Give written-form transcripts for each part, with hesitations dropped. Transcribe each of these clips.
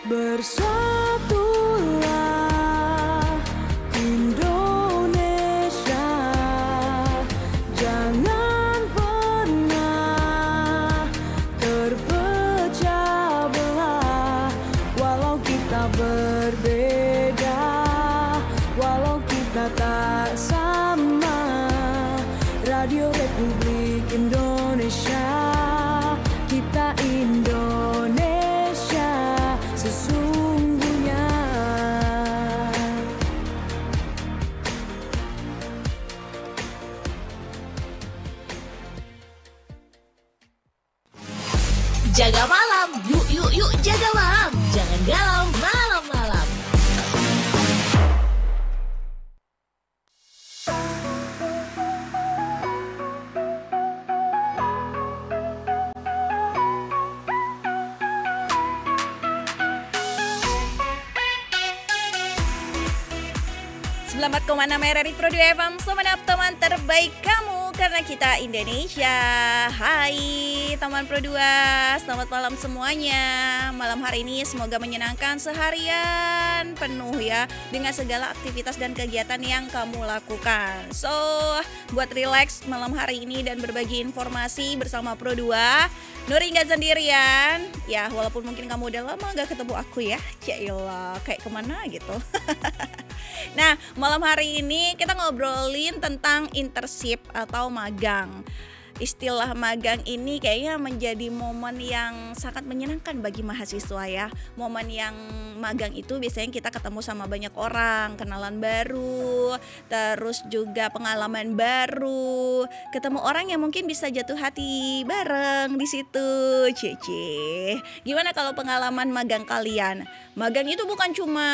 Bersatulah Indonesia, jangan pernah terpecah belah. Walau kita berbeda, walau kita tak sama, Radio Republik Indonesia, kita Indonesia sesungguhnya. Jaga malam, yuk yuk yuk jaga malam. Jangan galau malam-malam. Selamat kemana RRI Pro 2 FM, semanap teman terbaik kamu karena kita Indonesia. Hai teman Pro 2, selamat malam semuanya. Malam hari ini semoga menyenangkan seharian penuh ya dengan segala aktivitas dan kegiatan yang kamu lakukan. So, buat relax malam hari ini dan berbagi informasi bersama Pro 2, Nuri nggak sendirian. Ya, walaupun mungkin kamu udah lama nggak ketemu aku ya. Yaelah, kayak kemana gitu. Nah, malam hari ini kita ngobrolin tentang internship atau magang. Istilah magang ini kayaknya menjadi momen yang sangat menyenangkan bagi mahasiswa ya. Momen yang magang itu biasanya kita ketemu sama banyak orang, kenalan baru, terus juga pengalaman baru, ketemu orang yang mungkin bisa jatuh hati bareng di situ. Cece. Gimana kalau pengalaman magang kalian? Magang itu bukan cuma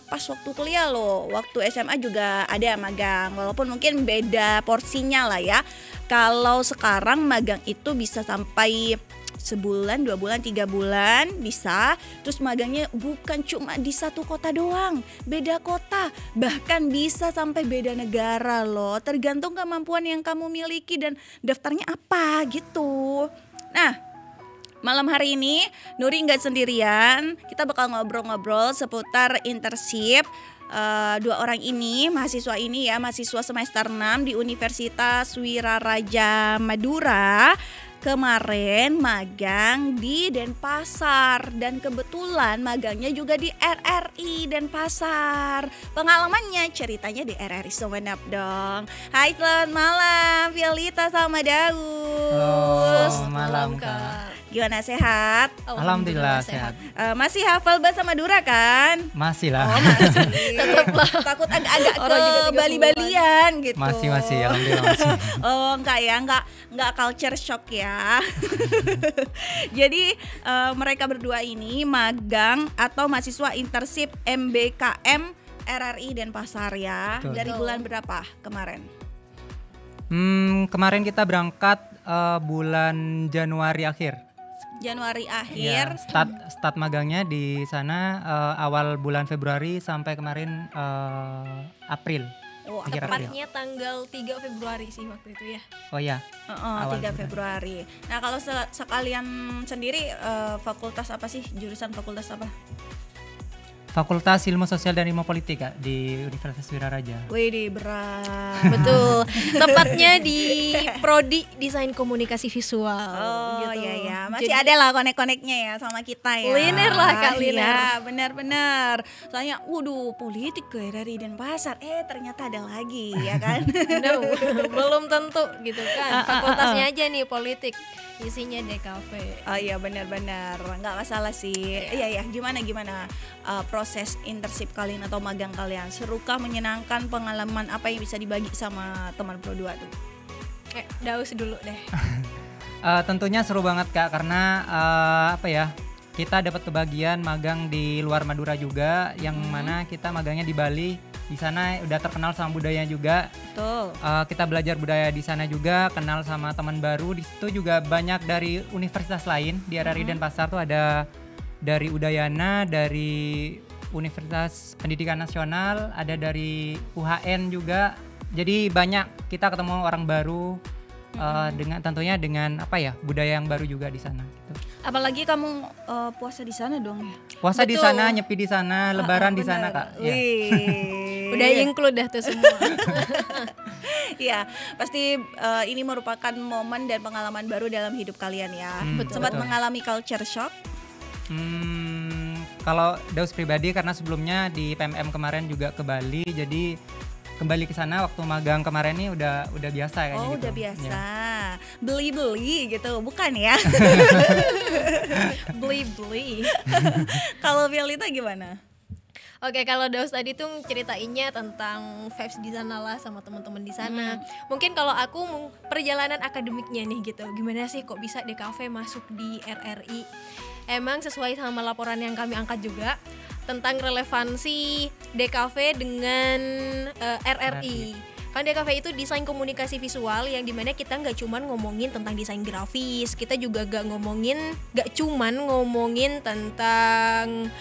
pas waktu kuliah loh, waktu SMA juga ada magang, walaupun mungkin beda porsinya lah ya. Kalau sekarang magang itu bisa sampai sebulan, 2 bulan, 3 bulan bisa. Terus magangnya bukan cuma di satu kota doang, beda kota, bahkan bisa sampai beda negara loh. Tergantung kemampuan yang kamu miliki dan daftarnya apa gitu. Nah, malam hari ini Nuri nggak sendirian, kita bakal ngobrol-ngobrol seputar internship. Dua orang ini, mahasiswa ini ya, mahasiswa semester 6 di Universitas Wiraraja Madura, kemarin magang di Denpasar dan kebetulan magangnya juga di RRI Denpasar. Pengalamannya, ceritanya di RRI Sumenep dong. Hai, selamat malam Violita sama Daus. Halo, malam Kak. Gimana, sehat? Alhamdulillah sehat. Masih hafal bahasa Madura kan? Masih lah. Oh, masih. Tetaplah. Takut agak-agak ke Bali-Balian gitu. Masih alhamdulillah masih. Oh, enggak ya, enggak culture shock ya. Jadi mereka berdua ini magang atau mahasiswa internship MBKM RRI Denpasar ya. Betul. Dari bulan berapa kemarin? Kemarin kita berangkat bulan Januari akhir. Januari Ya, akhir. start magangnya di sana awal bulan Februari sampai kemarin April. Oh, akhir April. Tepatnya tanggal 3 Februari sih waktu itu ya. Oh ya. 3 Februari. Nah, kalau sekalian sendiri fakultas apa sih? Jurusan fakultas apa? Fakultas Ilmu Sosial dan Ilmu Politik Kak, di Universitas Wiraraja. Wih, berat. Betul. Tepatnya di Prodi Desain Komunikasi Visual. Oh gitu. iya, masih Jadi, ada lah konek-koneknya ya sama kita ya. Kuliner lah, Kak, kuliner. Iya, benar-benar. Soalnya, waduh, politik ke dari Denpasar. Ternyata ada lagi ya kan. no, belum tentu gitu kan. Fakultasnya aja nih politik, isinya DKV. Oh iya, benar-benar. Nggak masalah sih. Iya, gimana proses internship kalian atau magang kalian? Serukah, menyenangkan, pengalaman apa yang bisa dibagi sama teman Pro 2 tuh? Daus dulu deh. Tentunya seru banget Kak, karena kita dapat kebagian magang di luar Madura juga, yang mana kita magangnya di Bali. Di sana udah terkenal sama budayanya juga. Betul. Kita belajar budaya di sana juga, kenal sama teman baru. Di situ juga banyak dari universitas lain. Di RRI Denpasar tuh ada dari Udayana, dari Universitas Pendidikan Nasional, ada dari UHN juga. Jadi banyak kita ketemu orang baru, dengan tentunya dengan apa ya, budaya yang baru juga di sana gitu. Apalagi kamu puasa di sana dong ya. Puasa di Betul. sana, nyepi di sana, lebaran di sana, Bener. Kak. Ya. Wih. Udah include dah tuh semua. Ya, pasti ini merupakan momen dan pengalaman baru dalam hidup kalian ya. Betul. Sempat Betul. mengalami culture shock. Kalau Daus pribadi karena sebelumnya di PMM kemarin juga ke Bali, jadi kembali ke sana waktu magang kemarin ini udah biasa kayaknya Oh, gitu. udah biasa. Ya. Beli-beli gitu, bukan ya? Beli-beli. Kalau Violeta gimana? Oke, kalau Daus tadi tuh ceritainnya tentang vibes di sana lah sama teman-teman di sana. Mungkin kalau aku perjalanan akademiknya nih gitu. Gimana sih kok bisa DKV masuk di RRI? Emang sesuai sama laporan yang kami angkat juga tentang relevansi DKV dengan RRI. Kan DKV itu desain komunikasi visual yang dimana kita nggak cuman ngomongin tentang desain grafis, kita juga nggak cuman ngomongin tentang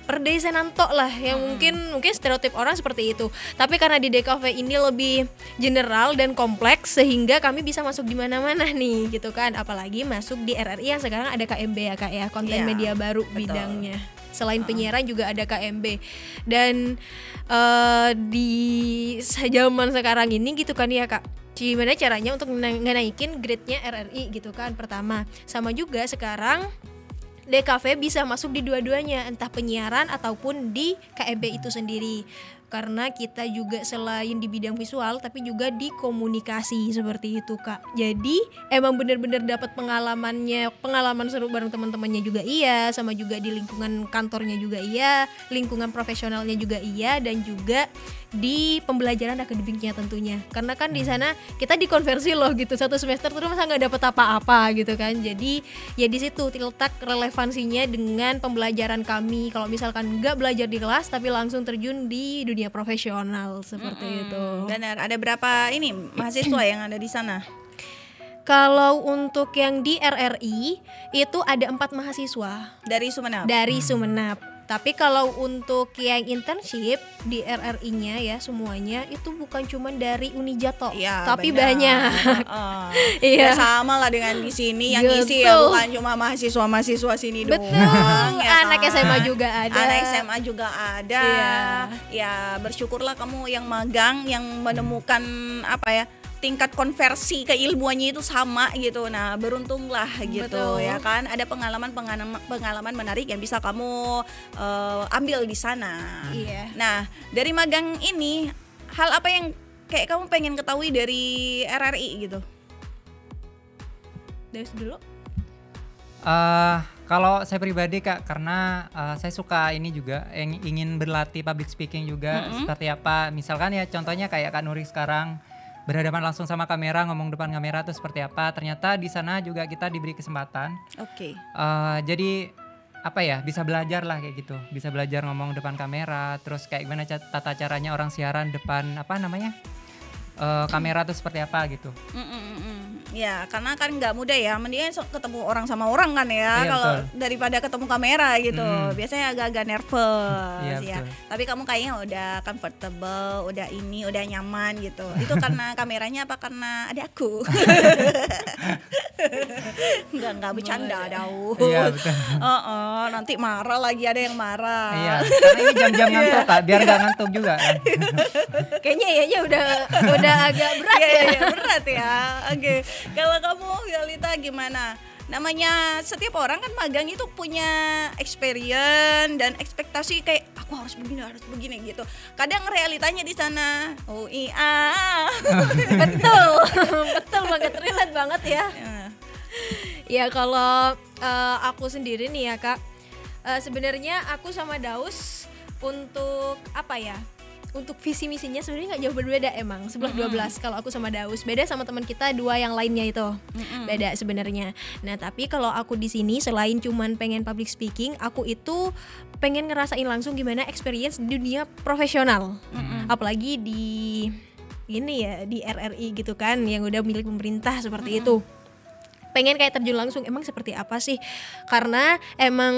perdesainan tok lah yang mungkin stereotip orang seperti itu. Tapi karena di DKV ini lebih general dan kompleks sehingga kami bisa masuk di mana-mana nih gitu kan. Apalagi masuk di RRI yang sekarang ada KMB ya Kak ya, konten Iya, media baru betul. bidangnya. Selain penyiaran juga ada KMB. Dan di zaman sekarang ini gitu kan ya Kak, gimana caranya untuk ngenaikin grade-nya RRI gitu kan pertama. Sama juga sekarang DKV bisa masuk di dua-duanya, entah penyiaran ataupun di KMB itu sendiri. Karena kita juga selain di bidang visual tapi juga di komunikasi seperti itu Kak. Jadi emang bener-bener dapat pengalaman seru bareng teman-temannya juga iya, sama juga di lingkungan kantornya juga iya, lingkungan profesionalnya juga iya, dan juga di pembelajaran akademiknya tentunya. Karena kan di sana kita dikonversi loh gitu, satu semester terus masa nggak dapat apa-apa gitu kan. Jadi ya di situ letak relevansinya dengan pembelajaran kami. Kalau misalkan nggak belajar di kelas tapi langsung terjun di dunia profesional seperti itu. Benar, ada berapa ini mahasiswa yang ada di sana? Kalau untuk yang di RRI itu ada 4 mahasiswa Dari Sumeneb. dari Sumeneb. Tapi kalau untuk yang internship di RRI-nya ya semuanya itu bukan cuma dari Unijato, Iya, tapi benar. banyak. Ya Iya. sama lah dengan di sini yang isi ya Betul. bukan cuma mahasiswa sini doang. Betul. ya Anak kan? SMA juga ada. Anak SMA juga ada. Iya. Ya bersyukurlah kamu yang magang yang menemukan tingkat konversi keilmuannya itu sama gitu. Nah, beruntunglah gitu. Betul. Ya kan. Ada pengalaman menarik yang bisa kamu ambil di sana. Iya. Nah, dari magang ini hal apa yang kayak kamu pengen ketahui dari RRI gitu? Dari dulu. Kalau saya pribadi Kak, karena saya suka ini juga ingin berlatih public speaking juga. Seperti apa, misalkan ya contohnya kayak Kak Nuri sekarang berhadapan langsung sama kamera, ngomong depan kamera tuh seperti apa. Ternyata di sana juga kita diberi kesempatan. Oke. Jadi bisa belajar lah kayak gitu, bisa belajar ngomong depan kamera, terus kayak gimana tata caranya orang siaran depan kamera tuh seperti apa gitu. Ya, karena kan nggak mudah ya, mendingan ketemu orang sama orang kan ya, Iya, kalau betul. daripada ketemu kamera gitu. Biasanya agak-agak nervous Iya, ya. betul. Tapi kamu kayaknya udah comfortable, udah nyaman gitu. Itu karena kameranya apa karena ada aku? Enggak bercanda Daud. Iya, betul. Nanti marah lagi, ada yang marah. Iya, karena ini jam-jam ngantuk Kak, biar nggak ngantuk juga kan. Kayaknya udah agak berat Iya, ya. iya, berat ya. Oke. Kalau kamu Violeta gimana? Namanya setiap orang kan magang itu punya experience dan ekspektasi kayak aku harus begini gitu. Kadang realitanya di sana, oh iya. Betul banget, relate banget ya. Ya kalau aku sendiri nih ya Kak, sebenarnya aku sama Daus untuk untuk visi misinya sebenarnya nggak jauh berbeda emang, 11-12 kalau aku sama Daus. Beda sama teman kita 2 yang lainnya itu. Beda sebenarnya. Nah, tapi kalau aku di sini selain cuman pengen public speaking, aku itu pengen ngerasain langsung gimana experience di dunia profesional. Apalagi di RRI gitu kan yang udah milik pemerintah seperti itu. pengen kayak terjun langsung emang seperti apa sih, karena emang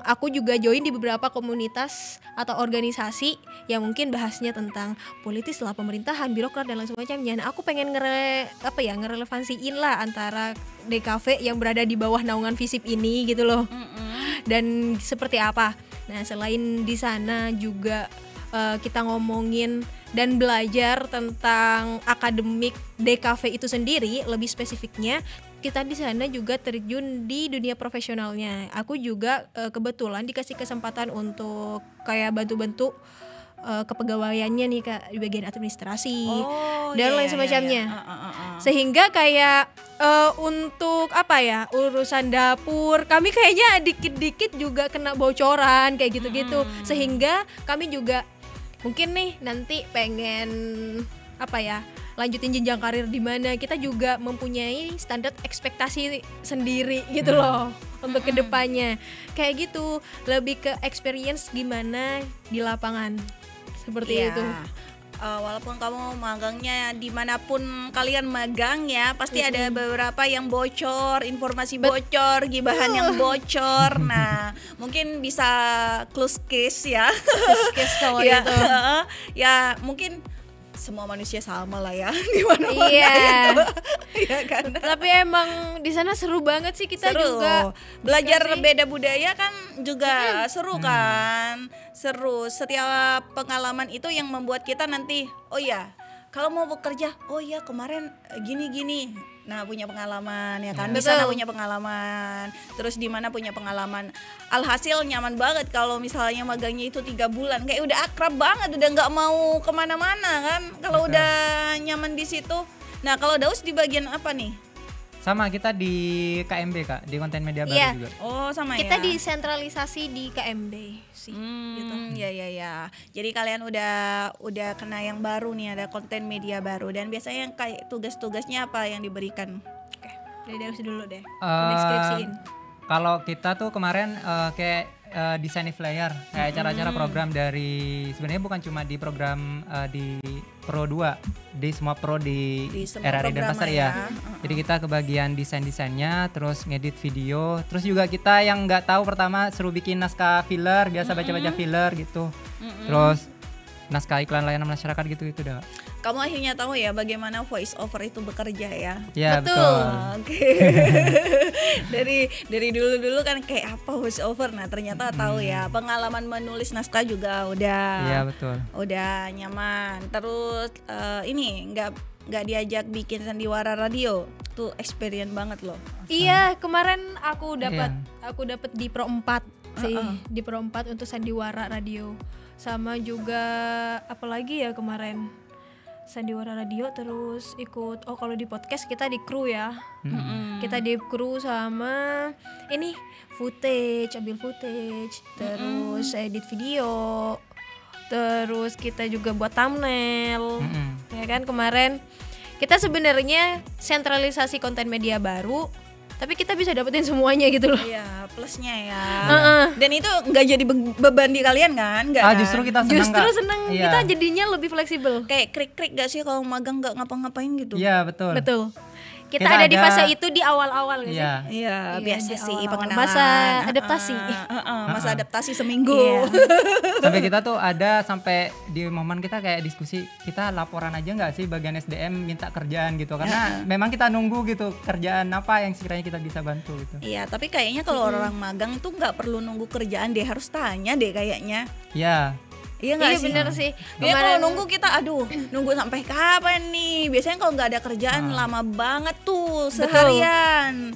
aku juga join di beberapa komunitas atau organisasi yang mungkin bahasnya tentang politis lah, pemerintahan, birokrat dan lain sebagainya. Nah aku pengen ngerelevansiin lah antara DKV yang berada di bawah naungan FISIP ini gitu loh. Dan seperti apa. Nah selain di sana juga kita ngomongin dan belajar tentang akademik DKV itu sendiri, lebih spesifiknya kita di sana juga terjun di dunia profesionalnya. Aku juga kebetulan dikasih kesempatan untuk kayak bantu-bantu kepegawaiannya nih Kak, di bagian administrasi dan lain semacamnya. Sehingga kayak untuk urusan dapur kami kayaknya dikit-dikit juga kena bocoran kayak gitu-gitu. Sehingga kami juga mungkin nih nanti pengen lanjutin jenjang karir di mana, kita juga mempunyai standar ekspektasi sendiri gitu loh untuk kedepannya. Kayak gitu, lebih ke experience gimana di lapangan seperti itu. Walaupun kamu magangnya dimanapun kalian magang ya, pasti ada beberapa yang bocor, informasi bocor, gibahan yang bocor. Nah, mungkin bisa close case ya. Close case kalau ya, itu. Ya mungkin semua manusia sama lah ya di mana-mana Iya. itu. Ya kan? Tapi emang di sana seru banget sih, kita Seru. juga Belajar dikasih- beda budaya kan juga seru kan. Seru. Setiap pengalaman itu yang membuat kita nanti, oh ya, kalau mau bekerja, oh ya kemarin gini-gini. Nah, punya pengalaman ya kan. Di Betul. sana punya pengalaman. Terus di mana punya pengalaman. Alhasil nyaman banget kalau misalnya magangnya itu 3 bulan. Kayak udah akrab banget, udah nggak mau kemana-mana kan. Kalau Betul. udah nyaman di situ. Nah, kalau Daus di bagian apa nih? Sama kita di KMB Kak, di konten media baru Iya. juga. Oh, sama kita ya. disentralisasi di KMB sih gitu. Ya. Jadi kalian udah kena yang baru nih, ada konten media baru. Dan biasanya yang kayak tugas-tugasnya apa yang diberikan? Oke, dari Darus dulu deh. Eh, Deskripsiin. Kalau kita tuh kemarin kayak desain flyer, kayak acara-acara program dari, sebenarnya bukan cuma di program di Pro 2, di semua pro di semua RRI dan program Pasar ya. ya. Jadi kita kebagian desainnya, terus ngedit video, terus juga kita yang nggak tahu pertama suruh bikin naskah filler, biasa baca-baca filler gitu. Terus naskah iklan layanan masyarakat gitu itu dah. Kamu akhirnya tahu ya bagaimana voice over itu bekerja ya. Ya Betul. betul. Oke. dari dulu kan kayak apa voice over. Nah, ternyata tahu ya. Pengalaman menulis naskah juga udah. Iya betul. Udah nyaman. Terus ini nggak diajak bikin sandiwara radio. Tuh experience banget loh. Iya, kemarin aku dapat di Pro 4 sih, di Pro 4 untuk sandiwara radio. Sama juga apalagi ya kemarin sandiwara radio, terus ikut kalau di podcast kita di kru ya. Kita di kru sama ini ambil footage, terus edit video, terus kita juga buat thumbnail. Ya kan kemarin kita sebenarnya sentralisasi konten media baru, tapi kita bisa dapetin semuanya gitu loh. Iya, plusnya ya. Dan itu nggak jadi beban di kalian kan? Nggak kan? Justru kita senang Justru Kak. seneng, Iya. kita jadinya lebih fleksibel. Kayak krik-krik gak sih kalau magang nggak ngapa-ngapain gitu? Iya betul. Betul. Kita Kita ada di ada- fase itu di awal-awal gak sih? Iya. Iya, Iya, biasa di sih awal-awal. pengenalan. Masa adaptasi. Masa adaptasi seminggu. Iya. Sampai kita tuh ada sampai di momen kita kayak diskusi, kita laporan aja nggak sih bagian SDM minta kerjaan gitu, karena memang kita nunggu gitu kerjaan apa yang sekiranya kita bisa bantu gitu. Iya, tapi kayaknya kalau orang magang itu nggak perlu nunggu kerjaan deh, harus tanya deh kayaknya. Iya. Iya nggak Iya sih? bener sih. Dia kalau nunggu kita, nunggu sampai kapan nih? Biasanya kalau nggak ada kerjaan lama banget tuh seharian.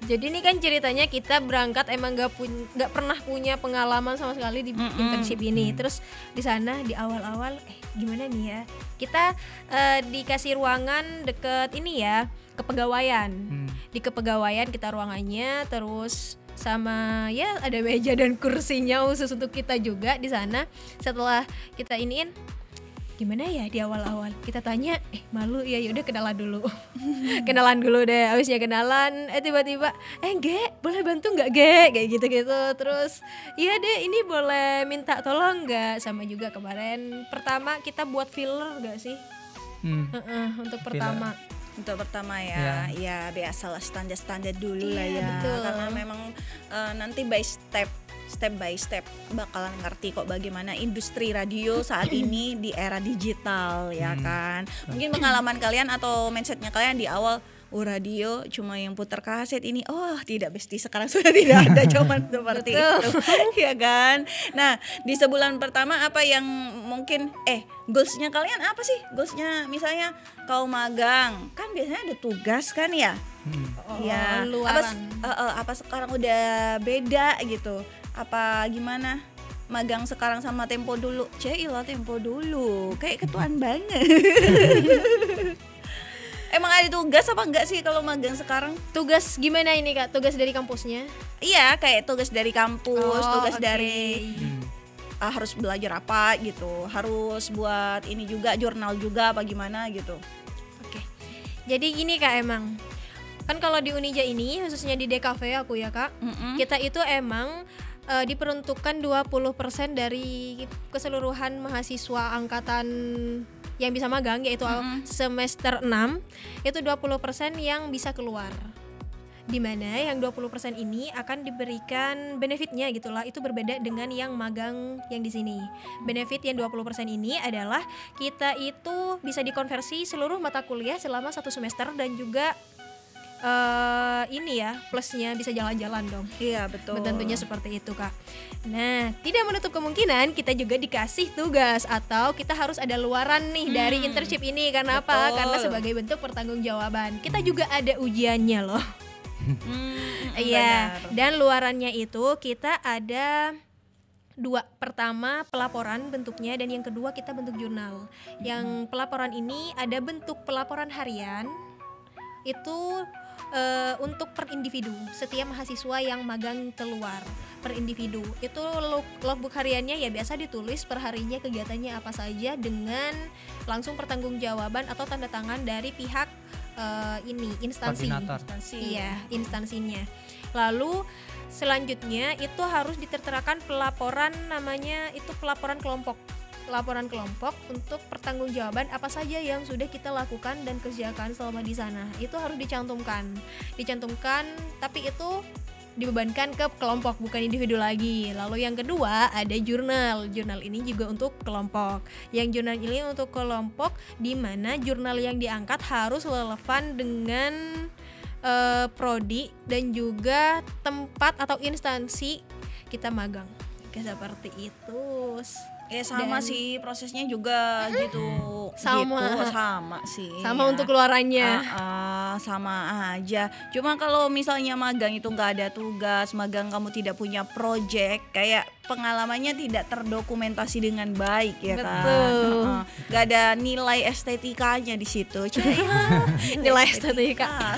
Jadi ini kan ceritanya kita berangkat emang nggak pernah punya pengalaman sama sekali di internship ini. Terus di sana di awal-awal gimana nih ya? Kita dikasih ruangan deket ini ya, kepegawaian. Di kepegawaian kita ruangannya, terus sama ya ada meja dan kursinya khusus untuk kita juga di sana. Setelah kita iniin gimana ya di awal-awal kita tanya malu ya, yaudah kenalan dulu. Kenalan dulu deh, abisnya kenalan tiba-tiba Ge boleh bantu nggak Ge, kayak gitu-gitu. Terus iya deh ini boleh minta tolong nggak, sama juga kemarin pertama kita buat filler nggak sih. Untuk Filler. pertama Untuk pertama ya, ya biasalah standar-standar dulu lah ya. Betul. Karena memang nanti step by step bakalan ngerti kok bagaimana industri radio saat ini di era digital ya kan. Mungkin pengalaman kalian atau mindsetnya kalian di awal, radio cuma yang putar kaset ini, tidak besti, sekarang sudah tidak ada zaman seperti itu ya kan. Nah di sebulan pertama apa yang mungkin goalsnya kalian apa sih? Goalsnya misalnya kau magang kan biasanya ada tugas kan ya. Ya apa sekarang udah beda gitu, apa gimana magang sekarang sama tempo dulu? Tempo dulu kayak ketuaan banget. Emang ada tugas apa enggak sih kalau magang sekarang? Tugas gimana ini Kak? Tugas dari kampusnya? Iya, kayak tugas dari kampus, tugas oke. dari harus belajar apa gitu, harus buat ini juga, jurnal juga apa gimana gitu. Oke. Jadi gini Kak, emang kan kalau di Unija ini khususnya di DKV aku ya Kak, kita itu emang diperuntukkan 20% dari keseluruhan mahasiswa angkatan yang bisa magang, yaitu semester 6 itu 20% yang bisa keluar, dimana yang 20% ini akan diberikan benefitnya gitulah. Itu berbeda dengan yang magang yang di sini. Benefit yang 20% ini adalah kita itu bisa dikonversi seluruh mata kuliah selama 1 semester, dan juga ini ya plusnya bisa jalan-jalan dong. Iya betul. Tentunya seperti itu Kak. Nah, tidak menutup kemungkinan kita juga dikasih tugas atau kita harus ada luaran nih dari internship ini. Karena apa? Karena sebagai bentuk pertanggungjawaban. Kita juga ada ujiannya loh. Iya. Dan luarannya itu kita ada 2. Pertama pelaporan bentuknya, dan yang kedua kita bentuk jurnal. Yang pelaporan ini ada bentuk pelaporan harian. Itu untuk per individu, setiap mahasiswa yang magang keluar per individu. Itu logbook hariannya ya biasa ditulis per harinya kegiatannya apa saja, dengan langsung pertanggungjawaban atau tanda tangan dari pihak instansi. Iya, instansinya. Lalu selanjutnya itu harus diterterakan pelaporan, namanya itu pelaporan kelompok. Laporan kelompok untuk pertanggungjawaban apa saja yang sudah kita lakukan dan kerjakan selama di sana. Itu harus dicantumkan, tapi itu dibebankan ke kelompok, bukan individu lagi. Lalu yang kedua ada jurnal ini juga untuk kelompok. Yang jurnal ini untuk kelompok, di mana jurnal yang diangkat harus relevan dengan prodi dan juga tempat atau instansi kita magang. Seperti itu. Ya sama sih prosesnya juga gitu. Sama sih. Sama untuk keluarannya. Sama aja. Cuma kalau misalnya magang itu nggak ada tugas, magang kamu tidak punya project, kayak pengalamannya tidak terdokumentasi dengan baik ya kan. Betul. Nggak ada nilai estetikanya di situ. Nilai estetika.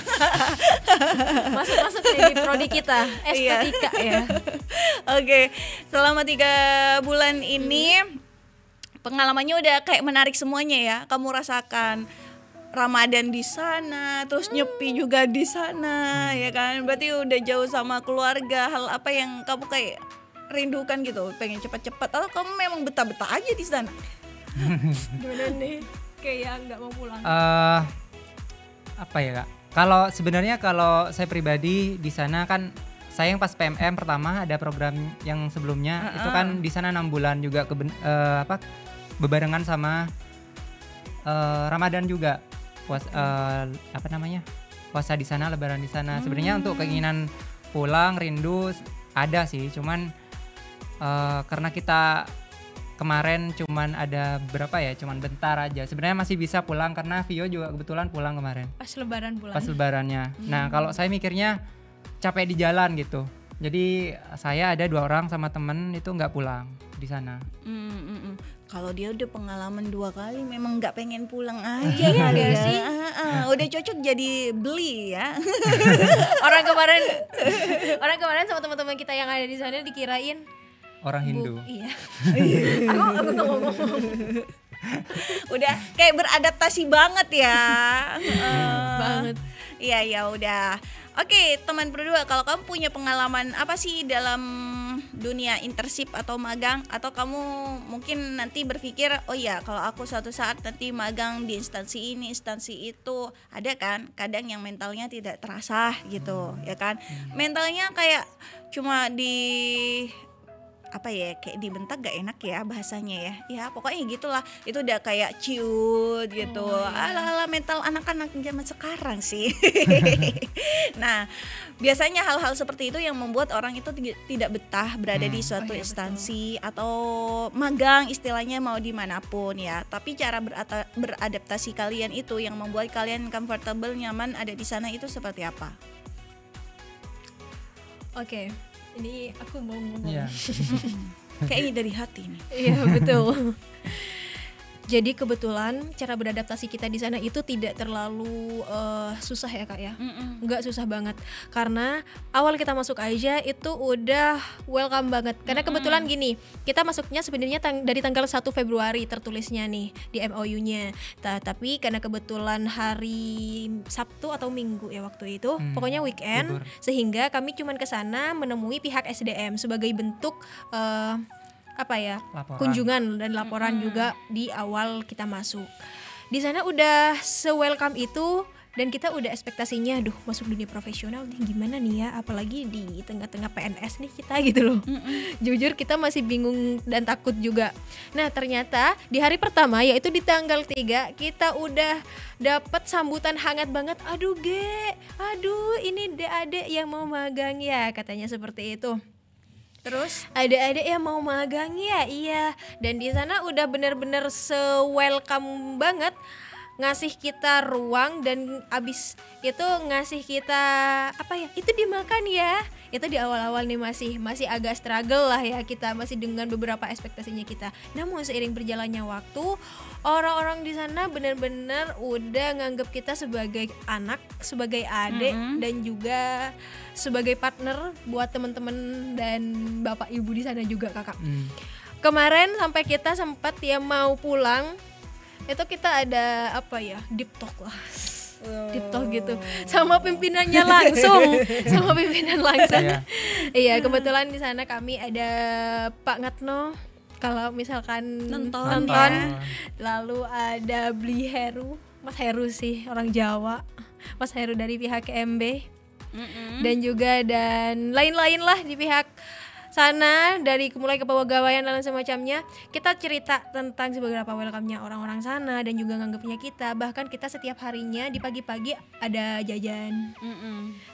Masuk di prodi kita, estetika ya. Oke, selama 3 bulan ini pengalamannya udah kayak menarik semuanya ya. Kamu rasakan Ramadan di sana, terus nyepi juga di sana, ya kan? Berarti udah jauh sama keluarga. Hal apa yang kamu kayak rindukan gitu? Pengen cepat-cepat atau kamu memang betah-betah aja di sana? Gimana nih? Kayak nggak mau pulang. Apa ya Kak? Sebenarnya kalau saya pribadi di sana kan, saya yang pas PMM pertama ada program yang sebelumnya itu kan di sana 6 bulan juga bebarengan sama Ramadan juga. Puasa di sana, lebaran di sana. Sebenarnya untuk keinginan pulang, rindu ada sih, cuman karena kita kemarin cuman ada cuman bentar aja. Sebenarnya masih bisa pulang karena Vio juga kebetulan pulang kemarin. Pas lebaran pulang. Pas lebarannya. Nah, kalau saya mikirnya capek di jalan gitu. Jadi saya ada 2 orang sama temen itu nggak pulang di sana. Kalau dia udah pengalaman 2 kali, memang nggak pengen pulang aja. Iya kali nggak ya. sih? Udah cocok jadi beli ya. Orang kemarin sama teman-teman kita yang ada di sana dikirain Orang Hindu. Iya. Aku ngomong. Udah kayak beradaptasi banget ya. Banget. Iya ya udah. Oke, teman berdua, kalau kamu punya pengalaman apa sih dalam dunia internship atau magang, atau kamu mungkin nanti berpikir oh ya kalau aku suatu saat nanti magang di instansi ini instansi itu, ada kan kadang yang mentalnya tidak terasa gitu ya kan, mentalnya kayak cuma di apa ya, kayak dibentak gak enak ya bahasanya ya pokoknya gitulah, itu udah kayak ciut gitu. Ala-ala mental anak-anak zaman sekarang sih. Nah biasanya hal-hal seperti itu yang membuat orang itu tidak betah berada di suatu instansi atau magang, istilahnya mau dimanapun ya. Tapi cara beradaptasi kalian itu yang membuat kalian comfortable, nyaman ada di sana itu seperti apa? Oke, ini aku mau ngomong. Iya. Kayaknya dari hati nih. Iya betul. Jadi kebetulan cara beradaptasi kita di sana itu tidak terlalu susah ya Kak ya. Enggak susah banget. Karena awal kita masuk aja itu udah welcome banget. Karena kebetulan gini, kita masuknya sebenarnya dari tanggal 1 Februari tertulisnya nih di MOU-nya. Tapi karena kebetulan hari Sabtu atau Minggu ya waktu itu, pokoknya weekend, sehingga kami cuman ke sana menemui pihak SDM sebagai bentuk Laporan. kunjungan dan laporan juga di awal kita masuk. Di sana udah se-welcome itu dan kita udah ekspektasinya aduh masuk dunia profesional nih gimana nih ya, apalagi di tengah-tengah PNS nih kita gitu loh. Jujur kita masih bingung dan takut juga. Nah ternyata di hari pertama yaitu di tanggal 3 kita udah dapat sambutan hangat banget. Aduh ini adik yang mau magang ya, katanya seperti itu. Terus ada yang mau magang ya, iya. Dan di sana udah bener-bener se-welcome banget, ngasih kita ruang dan abis itu ngasih kita itu dimakan ya. Itu di awal-awal nih masih agak struggle lah ya kita, masih dengan beberapa ekspektasinya kita. Namun seiring berjalannya waktu, orang-orang di sana benar-benar udah nganggap kita sebagai anak, sebagai adik dan juga sebagai partner buat teman-teman dan bapak ibu di sana juga kakak. Kemarin sampai kita sempat ya mau pulang, itu kita ada deep talk lah. Deep talk gitu sama pimpinannya langsung. Iya kebetulan di sana kami ada Pak Ngatno kalau misalkan nonton. Lalu ada Bli Heru, Mas Heru sih orang Jawa, Mas Heru dari pihak KMB. Dan lain-lain lah di pihak sana, dari mulai kepegawaian dan semacamnya. Kita cerita tentang seberapa welcome-nya orang-orang sana dan juga nganggapnya kita. Bahkan kita setiap harinya di pagi-pagi ada jajan.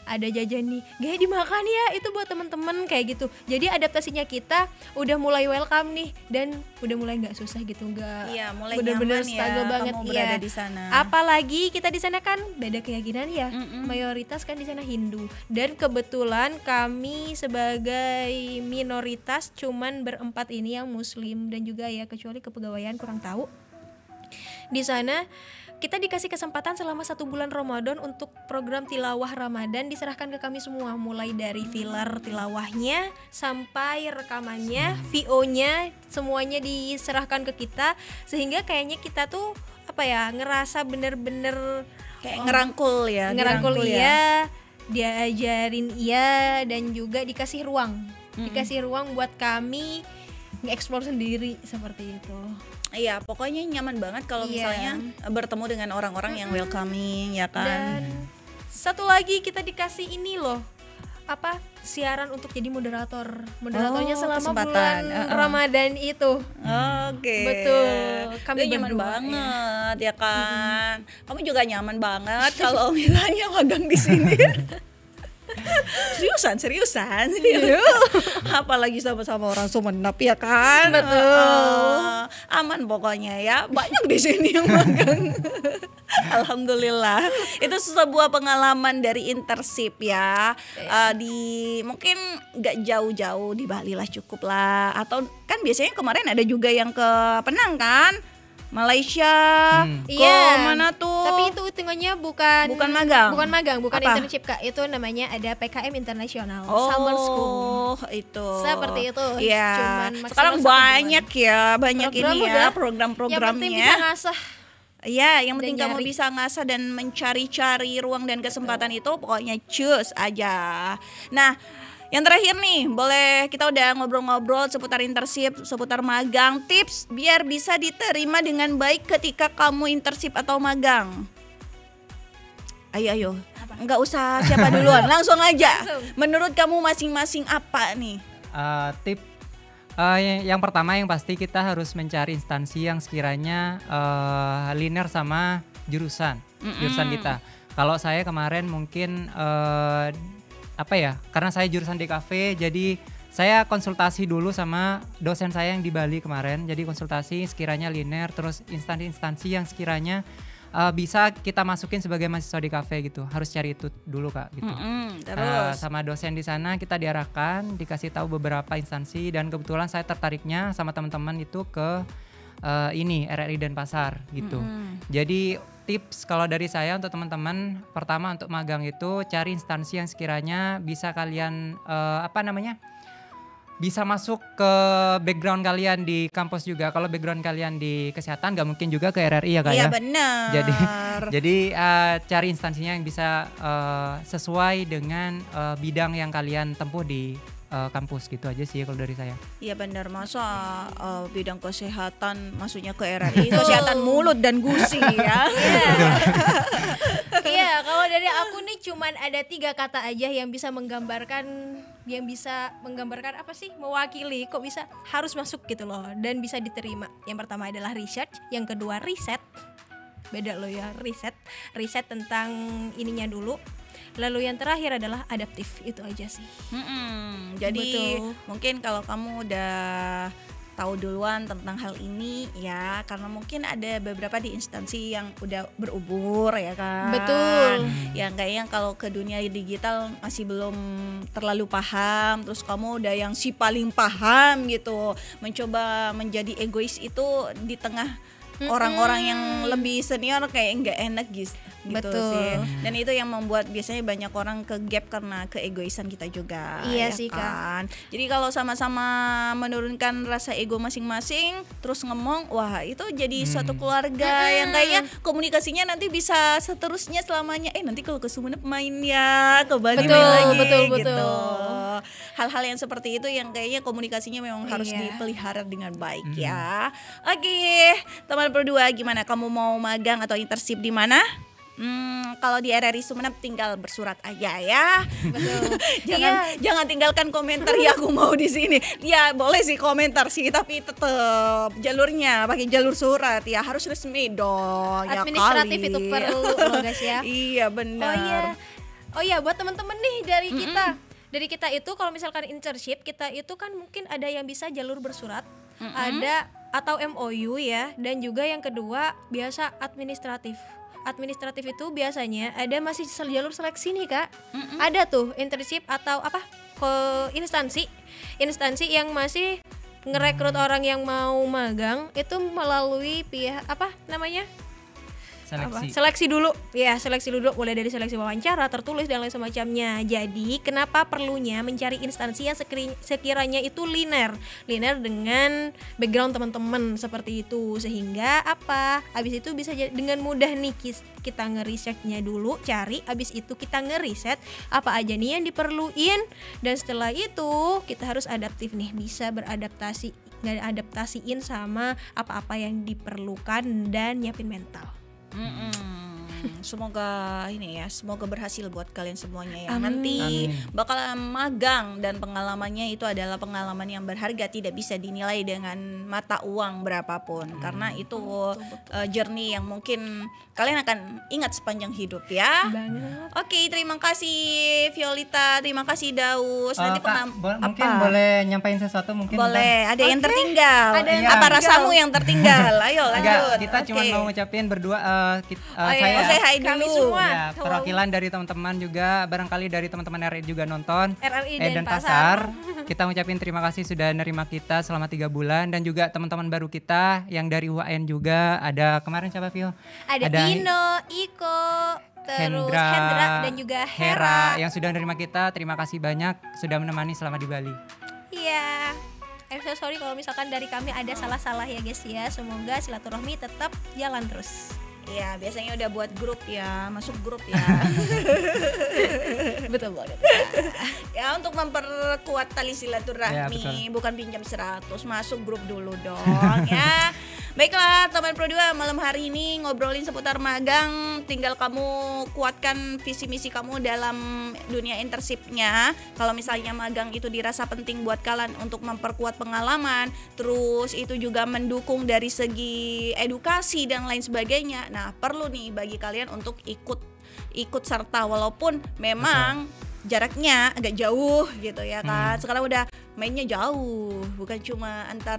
Ada jajan nih, gak dimakan ya, itu buat temen-temen kayak gitu. Jadi adaptasinya kita udah mulai welcome nih dan udah mulai nggak susah gitu, nggak mulai bener-bener nyaman struggle ya banget kamu berada di sana. Apalagi kita di sana kan beda keyakinan ya, mayoritas kan di sana Hindu dan kebetulan kami sebagai minoritas cuman berempat ini yang Muslim dan juga ya kecuali kepegawaian kurang tahu. Di sana kita dikasih kesempatan selama 1 bulan Ramadan untuk program tilawah Ramadan diserahkan ke kami semua, mulai dari filler tilawahnya sampai rekamannya, VO-nya semuanya diserahkan ke kita, sehingga kayaknya kita tuh ngerasa bener-bener kayak ngerangkul ya, dia ajarin dan juga dikasih ruang buat kami nge-explore sendiri seperti itu. Iya, pokoknya nyaman banget kalau misalnya bertemu dengan orang-orang yang welcoming ya kan. Dan satu lagi kita dikasih ini loh, siaran untuk jadi moderatornya selama bulan Ramadan itu. Oke. Betul. Kami nyaman banget ya kan. Kamu juga nyaman banget kalau misalnya magang di sini. seriusan apalagi sama-sama orang Sumenep ya kan. Betul. Aman pokoknya ya, banyak di sini yang magang. Alhamdulillah, itu sebuah pengalaman dari internship ya. Di mungkin nggak jauh-jauh di Bali lah cukup lah, atau kan biasanya kemarin ada juga yang ke Penang kan, Malaysia, mana tuh? Tapi itu hitungannya bukan magang, bukan internship Kak. Itu namanya ada PKM Internasional, Summer School. Itu. Seperti itu. Iya. Sekarang banyak ya, program-programnya. Yang penting bisa ngasah. Iya, yang penting kamu bisa ngasah dan mencari-cari ruang dan kesempatan itu, pokoknya cus aja. Nah, Yang terakhir nih, boleh kita udah ngobrol-ngobrol seputar internship, seputar magang, tips biar bisa diterima dengan baik ketika kamu internship atau magang. Ayo. Nggak usah siapa duluan, langsung aja. Menurut kamu masing-masing apa nih? Yang pertama yang pasti kita harus mencari instansi yang sekiranya linear sama jurusan kita. Kalau saya kemarin mungkin karena saya jurusan DKV, jadi saya konsultasi dulu sama dosen saya yang di Bali kemarin. Jadi konsultasi sekiranya linear, terus instansi-instansi yang sekiranya bisa kita masukin sebagai mahasiswa DKV gitu. Harus cari itu dulu Kak gitu. Terus sama dosen di sana kita diarahkan, dikasih tahu beberapa instansi, dan kebetulan saya tertariknya sama teman-teman itu ke RRI Denpasar gitu. Jadi tips kalau dari saya untuk teman-teman, pertama untuk magang itu cari instansi yang sekiranya bisa kalian bisa masuk ke background kalian di kampus juga. Kalau background kalian di kesehatan nggak mungkin juga ke RRI ya Kak ya. Iya benar. Jadi cari instansinya yang bisa sesuai dengan bidang yang kalian tempuh di kampus gitu aja sih kalau dari saya. Iya benar, masa bidang kesehatan maksudnya ke RRI, kesehatan mulut dan gusi ya. Iya, kalau dari aku nih cuman ada 3 kata aja yang bisa menggambarkan apa sih? Mewakili kok bisa harus masuk gitu loh dan bisa diterima. Yang pertama adalah research, yang kedua riset. Beda loh ya, riset tentang ininya dulu. Lalu yang terakhir adalah adaptif, itu aja sih. Jadi Betul. mungkin kalau kamu udah tahu duluan tentang hal ini ya, karena mungkin ada beberapa di instansi yang udah berubur ya kan. Betul. Yang kayaknya kalau ke dunia digital masih belum terlalu paham, terus kamu udah yang si paling paham gitu, mencoba menjadi egois itu di tengah orang-orang yang lebih senior kayak nggak enak gitu Betul. sih. Dan itu yang membuat biasanya banyak orang ke gap karena keegoisan kita juga. Iya ya sih, kan? Jadi kalau sama-sama menurunkan rasa ego masing-masing terus ngomong, wah itu jadi suatu keluarga yang kayaknya komunikasinya nanti bisa seterusnya selamanya. Nanti kalau ke Sumenep main ya, ke Bali Betul, main lagi betul. gitu. Hal-hal yang seperti itu yang kayaknya komunikasinya memang harus Iya. dipelihara dengan baik ya. Oke, teman berdua gimana? Kamu mau magang atau internship di mana? Kalau di RRI Sumenep tinggal bersurat aja ya. Betul. Jangan tinggalkan komentar ya aku mau di sini. Ya boleh sih komentar sih, tapi tetap jalurnya pakai jalur surat ya, harus resmi dong. Administratif ya kali. itu perlu loh guys ya. Iya benar. Oh iya buat teman-teman nih dari kita itu kalau misalkan internship kita itu kan mungkin ada yang bisa jalur bersurat, ada atau MOU ya, dan juga yang kedua biasa administratif. Administratif itu biasanya ada masih jalur seleksi nih Kak. Ada tuh internship atau apa ke instansi yang masih ngerekrut orang yang mau magang itu melalui pihak apa namanya? Seleksi dulu ya, seleksi dulu, mulai dari seleksi wawancara, tertulis dan lain semacamnya. Jadi kenapa perlunya mencari instansi yang sekiranya itu linear dengan background teman-teman seperti itu, sehingga apa abis itu bisa dengan mudah nih kita ngerisetnya dulu, cari abis itu kita ngeriset apa aja nih yang diperluin, dan setelah itu kita harus adaptif nih, bisa adaptasiin sama apa-apa yang diperlukan dan nyiapin mental. Semoga semoga berhasil buat kalian semuanya ya. Amin. Nanti bakal magang dan pengalamannya itu adalah pengalaman yang berharga, tidak bisa dinilai dengan mata uang berapapun, karena itu journey yang mungkin kalian akan ingat sepanjang hidup ya. Banget. Oke, terima kasih Violeta, terima kasih Daus. Nanti Kak, mungkin boleh nyampain sesuatu mungkin. Boleh, ada yang tertinggal. Ada yang apa tertinggal. rasamu yang tertinggal? Ayo lanjut. Kita cuma mau ngucapin berdua Saya saya hai kami dulu. semua. ya, Hello. perwakilan dari teman-teman juga, barangkali dari teman-teman RRI juga nonton. RRI Denpasar. Kita ngucapin terima kasih sudah nerima kita selama 3 bulan, dan juga teman-teman baru kita yang dari UAN juga. Ada kemarin siapa Vio? Ada Ino, Iko, terus Hendra dan juga Hera. yang sudah menerima kita. Terima kasih banyak sudah menemani selama di Bali. Iya. I'm so sorry kalau misalkan dari kami ada salah-salah ya guys ya. Semoga silaturahmi tetap jalan terus. Ya biasanya udah buat grup ya, masuk grup ya. Betul banget. Ya untuk memperkuat tali silaturahmi, Ya, bukan pinjam 100, masuk grup dulu dong ya. Baiklah teman Pro 2, malam hari ini ngobrolin seputar magang. Tinggal kamu kuatkan visi misi kamu dalam dunia internshipnya. Kalau misalnya magang itu dirasa penting buat kalian untuk memperkuat pengalaman, terus itu juga mendukung dari segi edukasi dan lain sebagainya. Nah perlu nih bagi kalian untuk ikut serta walaupun memang jaraknya agak jauh gitu ya kan. Sekarang udah mainnya jauh, bukan cuma antar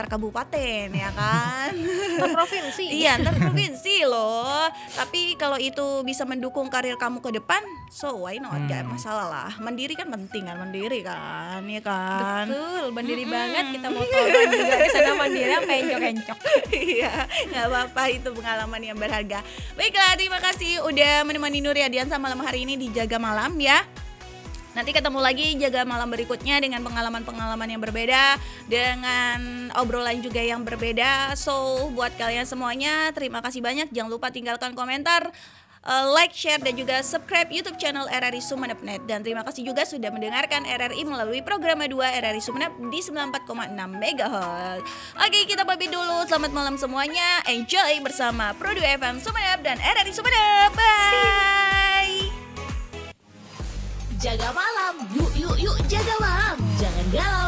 kabupaten ya kan. Antar provinsi. Iya, antar provinsi loh. Tapi kalau itu bisa mendukung karir kamu ke depan, so why not? Gak masalah lah. Mandiri kan penting kan, mandiri kan, ya kan. Betul, mandiri banget kita mau tolong juga di sana mandiri sampai encok-encok. Iya, nggak apa-apa, itu pengalaman yang berharga. Baiklah, terima kasih udah menemani Nur Yadiansa malam hari ini di Jaga Malam ya. Nanti ketemu lagi Jaga Malam berikutnya dengan pengalaman-pengalaman yang berbeda, dengan obrolan juga yang berbeda. So, buat kalian semuanya, terima kasih banyak. Jangan lupa tinggalkan komentar, like, share, dan juga subscribe YouTube channel RRI Sumeneb.net. Dan terima kasih juga sudah mendengarkan RRI melalui program 2 RRI Sumeneb di 94,6 MHz. Oke, kita pamit dulu. Selamat malam semuanya. Enjoy bersama Pro 2 FM Sumeneb dan RRI Sumeneb. Bye. Jaga malam, yuk jaga malam. Jangan galau.